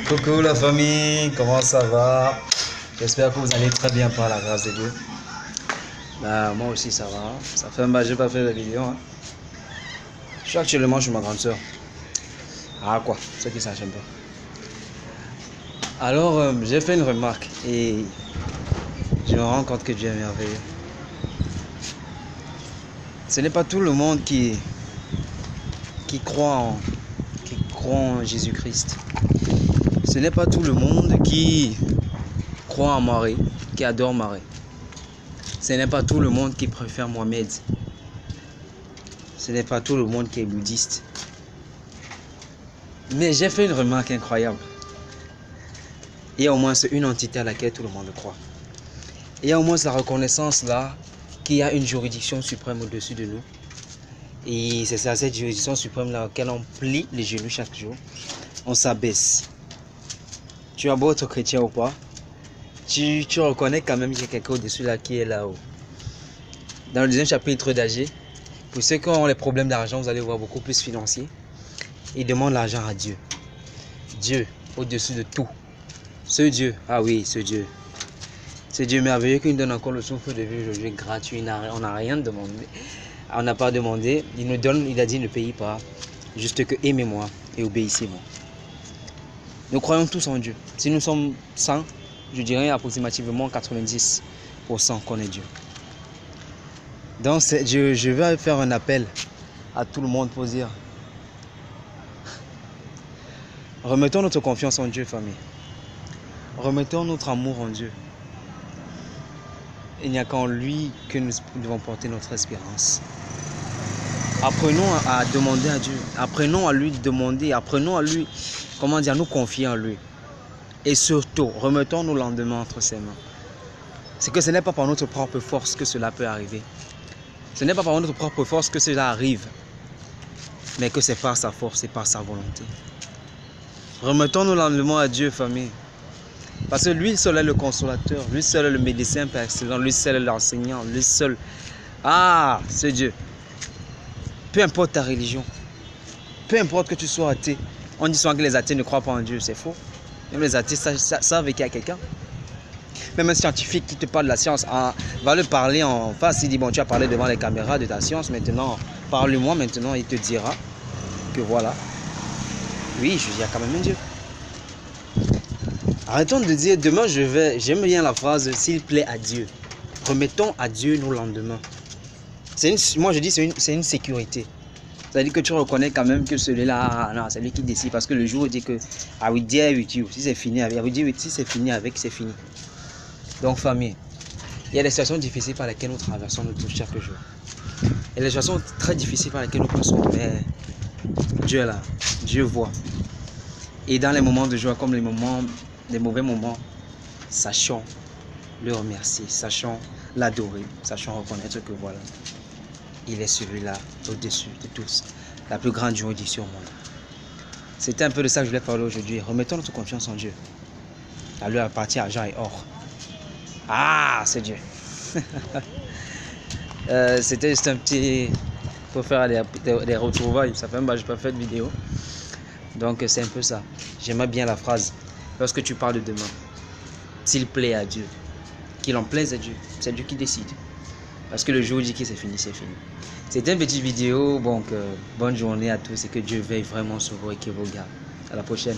Coucou la famille, comment ça va? J'espère que vous allez très bien par la grâce de Dieu. Bah, moi aussi ça va. Ça fait un bail, j'ai pas fait de vidéo. Je suis actuellement chez ma grande soeur. Ah quoi, ceux qui sachent un peu. Alors j'ai fait une remarque et je me rends compte que Dieu est merveilleux. Ce n'est pas tout le monde qui croit en Jésus-Christ. Ce n'est pas tout le monde qui croit en Marie, qui adore Marie. Ce n'est pas tout le monde qui préfère Mohamed. Ce n'est pas tout le monde qui est bouddhiste. Mais j'ai fait une remarque incroyable. Il y a au moins une entité à laquelle tout le monde croit. Il y a au moins la reconnaissance là qu'il y a une juridiction suprême au-dessus de nous. Et c'est à cette juridiction suprême là laquelle on plie les genoux chaque jour. On s'abaisse. Tu as beau être chrétien ou pas, tu reconnais quand même qu'il y a quelqu'un au-dessus là qui est là-haut. Dans le deuxième chapitre d'Agé, pour ceux qui ont les problèmes d'argent, vous allez voir beaucoup plus financiers. Ils demandent l'argent à Dieu. Dieu, au-dessus de tout. Ce Dieu, ah oui, ce Dieu. Ce Dieu merveilleux qui nous donne encore le souffle de vie aujourd'hui gratuit. On n'a rien demandé. On n'a pas demandé. Il nous donne, il a dit ne payez pas. Juste que aimez-moi et obéissez-moi. Nous croyons tous en Dieu. Si nous sommes 100, je dirais approximativement 90% qu'on est Dieu. Donc je vais faire un appel à tout le monde pour dire remettons notre confiance en Dieu, famille. Remettons notre amour en Dieu. Il n'y a qu'en lui que nous devons porter notre espérance. Apprenons à demander à Dieu. Apprenons à lui demander. Apprenons à lui, comment dire, nous confier en lui. Et surtout, remettons nos lendemains entre ses mains. C'est que ce n'est pas par notre propre force que cela peut arriver. Ce n'est pas par notre propre force que cela arrive. Mais que c'est par sa force et par sa volonté. Remettons nos lendemains à Dieu, famille. Parce que lui seul est le consolateur. Lui seul est le médecin par excellence. Lui seul est l'enseignant. Lui seul. Ah, c'est Dieu. Peu importe ta religion. Peu importe que tu sois athée. On dit souvent que les athées ne croient pas en Dieu. C'est faux. Même les athées savent qu'il y a quelqu'un. Même un scientifique qui te parle de la science va le parler en face. Il dit, bon, tu as parlé devant les caméras de ta science. Maintenant, parle-moi maintenant. Il te dira que voilà. Oui, il y a quand même un Dieu. Arrêtons de dire, demain j'aime bien la phrase, s'il plaît à Dieu. Remettons à Dieu nos lendemains. Moi je dis, c'est une sécurité. C'est-à-dire que tu reconnais quand même que celui-là, non, c'est lui qui décide. Parce que le jour où il dit que, I will deal with you, si c'est fini avec, si c'est fini avec, c'est fini. Donc famille, il y a des situations difficiles par lesquelles nous traversons chaque jour. Il y a des situations très difficiles par lesquelles nous passons, mais Dieu est là, Dieu voit. Et dans les moments de joie comme les mauvais moments, sachons le remercier, sachons l'adorer, sachons reconnaître que voilà, il est celui-là au-dessus de tous, la plus grande juridiction au monde. C'était un peu de ça que je voulais parler aujourd'hui. Remettons notre confiance en Dieu. À lui appartient argent et or. Ah, c'est Dieu. C'était juste un petit pour faire des retrouvailles. Ça fait un bail, je n'ai pas fait de vidéo. Donc c'est un peu ça. J'aimais bien la phrase. Lorsque tu parles de demain, s'il plaît à Dieu, qu'il en plaise à Dieu, c'est Dieu qui décide. Parce que le jour où il dit que c'est fini, c'est fini. C'était une petite vidéo. Donc bonne journée à tous et que Dieu veille vraiment sur vous et qu'il vous garde. À la prochaine.